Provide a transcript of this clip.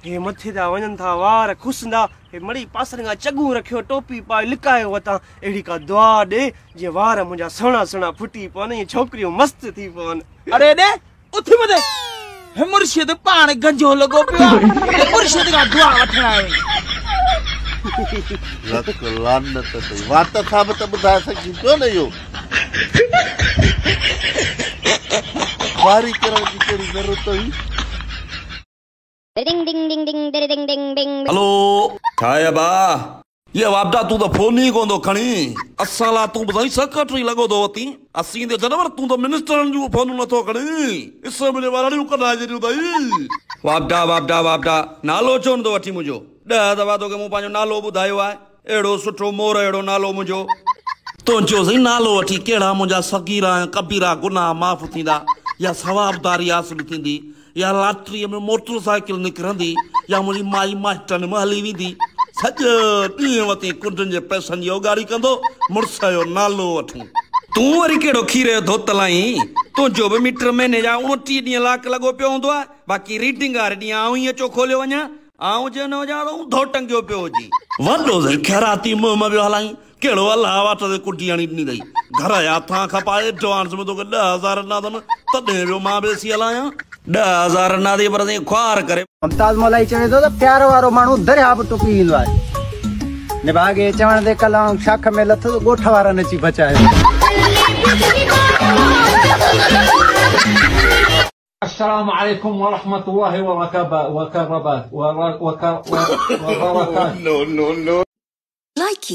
हे मथे दा वञनि था वार खुसंदा हे मड़ी पासनि खां चॻूं रखियो टोपी पाए लिकायो वतां अहिड़ी का दुआ ॾे जीअं वार मुंहिंजा सुहिणा सुहिणा फुटी पवनि ऐं छोकिरियूं मस्त थी पवनि। अरे ॾे उथी वञे हे मुर्शिद पाण गंजो लॻो पियो मुर्शिद खां दुआ वठण आयो लख लानत अथई वात साबित ॿुधाए सघी छो न इहो वारी करण जी कहिड़ी ज़रूरत हुई। डिंग डिंग डिंग डिंग डिंग डिंग डिंग। हेलो छाया बा ये वापदा तू तो फोन ही कोन थो खणी असां ला तू ॿुधाई सेक्रेटरी लॻो थो अती असीं दे जनवर तू तो मिनिस्टरनि जूं फोन नथो खणी इस्लाम जे वारड़ियूं कढाए जॾियूं अथई। वापदा वापदा वापदा नालो छो नथो वठी मुंहिंजो 10 दफ़ा तोखे मूं पंहिंजो नालो ॿुधायो आहे अहिड़ो सुठो मोर अहिड़ो नालो मुंहिंजो तुंहिंजो सही नालो वठी कहिड़ा मुंहिंजा सगीरा ऐं कबीरा गुनाह माफ़ थींदा या सवाबदारी हासिल थींदी या लॉटरीअ में मोटरसाइकिल निकिरंदी या मुंहिंजी माई मास्टरनि में हली वेंदी सॼो ॾींहुं वती कुंडनि जे पैसनि जी उगाड़ी कंदो मुड़ुस जो नालो वठूं तूं वरी कहिड़ो खीरे जो धोतल आहीं तुंहिंजो बि मीटर महीने जा 29 ॾींहं लाक लॻो पियो हूंदो आहे बाक़ी रीडिंग वारे ॾींहुं आऊं ई अचो खोलियो वञा आऊं जे न वञा धो टंगियो पियो हुजी वॾो सही ख़ैराती मुंहुं मां पियो हलाईं कहिड़ो अलाह वाट ते कुटी हणी ॾिनी अथई घर जा हथां खपाए एडवांस में तोखे 10,000 ना अथनि तॾहिं पियो मां बेसी हलायां 10,000 ना थी पर साईं ख्वार करे मुमताज़ मौलाई चवे थो त प्यार वारो माण्हू दरिया बि टुपी ईंदो आहे निभागे चवण ते कल्ह शाख में लथो त ॻोठ वारनि अची बचायो। السلام عليكم ورحمة الله وبركاته. لائيك